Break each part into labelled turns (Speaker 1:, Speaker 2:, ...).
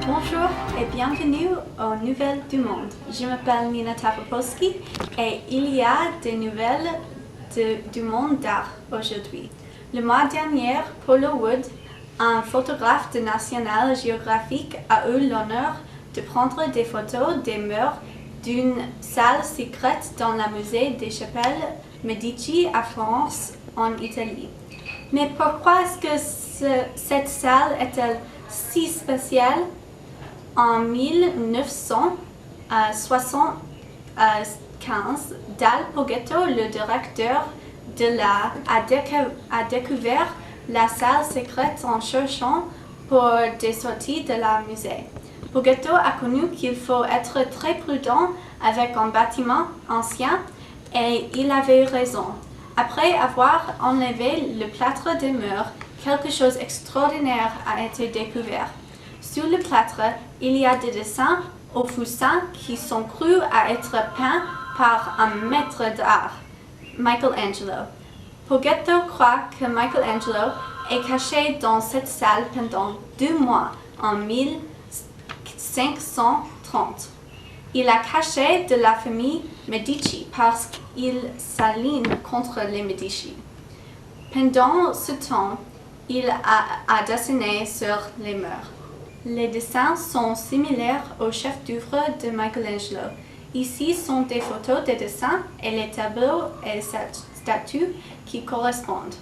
Speaker 1: Bonjour et bienvenue aux Nouvelles du Monde. Je m'appelle Nina Tafopolski et il y a des nouvelles du monde d'art aujourd'hui. Le mois dernier, Paulo Wood, un photographe de National Geographic, a eu l'honneur de prendre des photos des murs d'une salle secrète dans le musée des Chapelles Medici à Florence, en Italie. Mais pourquoi est-ce que cette salle est-elle si spéciale? En 1975, Dal Poggetto, le directeur de a découvert la salle secrète en cherchant pour des sorties de la musée. Poggetto a connu qu'il faut être très prudent avec un bâtiment ancien et il avait raison. Après avoir enlevé le plâtre des murs, quelque chose d'extraordinaire a été découvert. Sur le plâtre, il y a des dessins au fusain qui sont crus à être peints par un maître d'art, Michelangelo. Poggetto croit que Michelangelo est caché dans cette salle pendant 2 mois, en 1530. Il a caché de la famille Medici parce qu'il s'aligne contre les Medici. Pendant ce temps, il a dessiné sur les murs. Les dessins sont similaires au chef-d'œuvre de Michelangelo. Ici sont des photos des dessins et les tableaux et statues qui correspondent.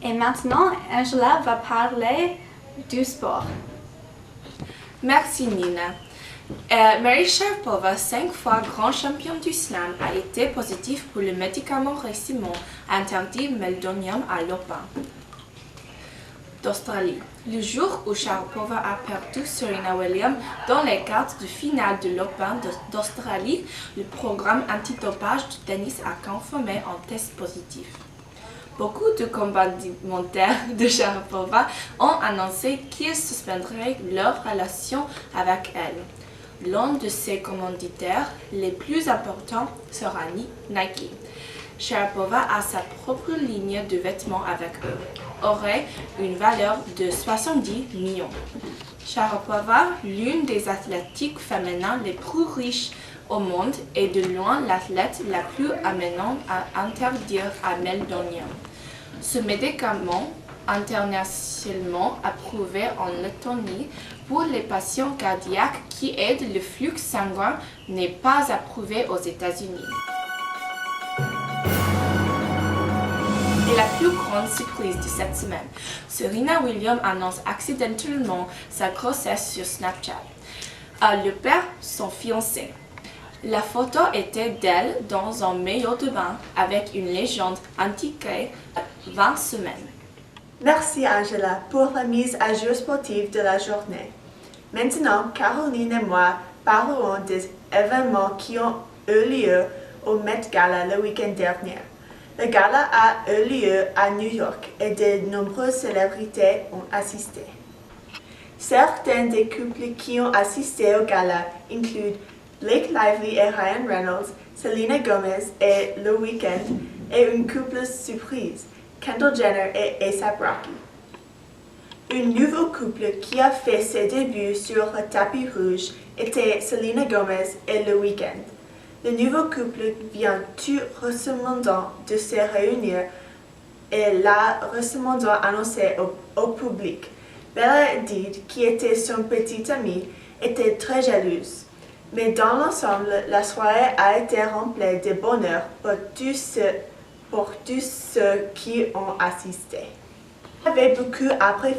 Speaker 1: Et maintenant, Angela va parler du sport.
Speaker 2: Merci Nina. Mary Sharapova, 5 fois grand champion du slam, a été positive pour le médicament récemment interdit meldonium à l'Open d'Australie. Le jour où Sharapova a perdu Serena Williams dans les quarts de finale de l'Open d'Australie, le programme antidopage du tennis a confirmé un test positif. Beaucoup de commentateurs de Sharapova ont annoncé qu'ils suspendraient leur relation avec elle. L'un de ces commanditaires les plus importants sera Nike. Sharapova a sa propre ligne de vêtements avec eux, aurait une valeur de 70 millions. Sharapova, l'une des athlètes féminines les plus riches au monde, est de loin l'athlète la plus amenante à interdire à meldonium. Ce médicament, internationalement approuvé en Lettonie pour les patients cardiaques qui aident le flux sanguin, n'est pas approuvé aux États-Unis. Et la plus grande surprise de cette semaine, Serena Williams annonce accidentellement sa grossesse sur Snapchat. Le père, son fiancé. La photo était d'elle dans un maillot de bain avec une légende indiquée 20 semaines.
Speaker 3: Merci Angela pour la mise à jour sportive de la journée. Maintenant, Caroline et moi parlerons des événements qui ont eu lieu au Met Gala le week-end dernier. Le gala a eu lieu à New York et de nombreuses célébrités ont assisté. Certains des couples qui ont assisté au gala incluent Blake Lively et Ryan Reynolds, Selena Gomez et The Weeknd, et une couple surprise, Kendall Jenner et A$AP Rocky. Un nouveau couple qui a fait ses débuts sur le tapis rouge était Selena Gomez et The Weeknd. Le nouveau couple vient tout récemment de se réunir et l'a récemment annoncé au public. Bella Hadid, qui était son petite amie, était très jalouse. Mais dans l'ensemble, la soirée a été remplie de bonheur pour tous ceux qui ont assisté. Il y avait beaucoup après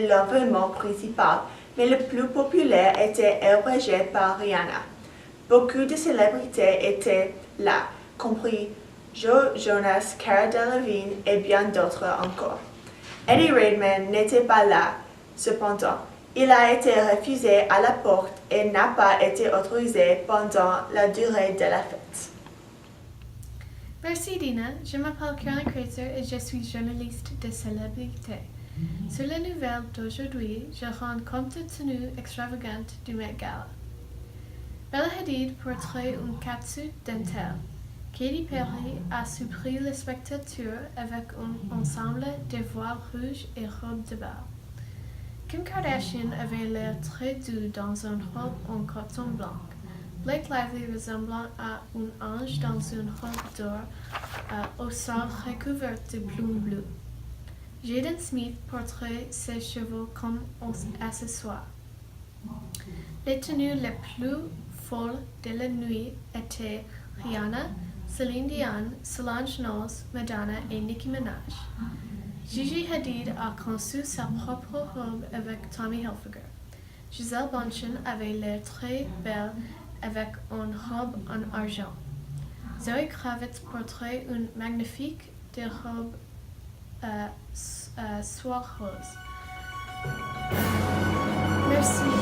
Speaker 3: l'événement principal, mais le plus populaire était hébergé par Rihanna. Beaucoup de célébrités étaient là, compris Joe Jonas, Cara Delevingne et bien d'autres encore. Eddie Redmayne n'était pas là, cependant. Il a été refusé à la porte et n'a pas été autorisé pendant la durée de la fête.
Speaker 4: Merci Dina, je m'appelle Caroline Kreiser et je suis journaliste de célébrité. Sur les nouvelles d'aujourd'hui, je rends compte tenue extravagante du Met Gala. Bella Hadid porterait une catsuit dentelle. Katy Perry a surpris les spectateurs avec un ensemble de voiles rouges et robes de bal. Kim Kardashian avait l'air très doux dans une robe en coton blanc. Blake Lively ressemblant à un ange dans une robe d'or au sol recouverte de plumes bleues. Jaden Smith portait ses cheveux comme un accessoire. Les tenues les plus folles de la nuit étaient Rihanna, Celine Dion, Solange Knowles, Madonna et Nicki Minaj. Gigi Hadid a conçu sa propre robe avec Tommy Hilfiger. Gisele Bündchen avait l'air très belle avec une robe en argent. Zoe Kravitz portait une magnifique robe soie rose. Merci.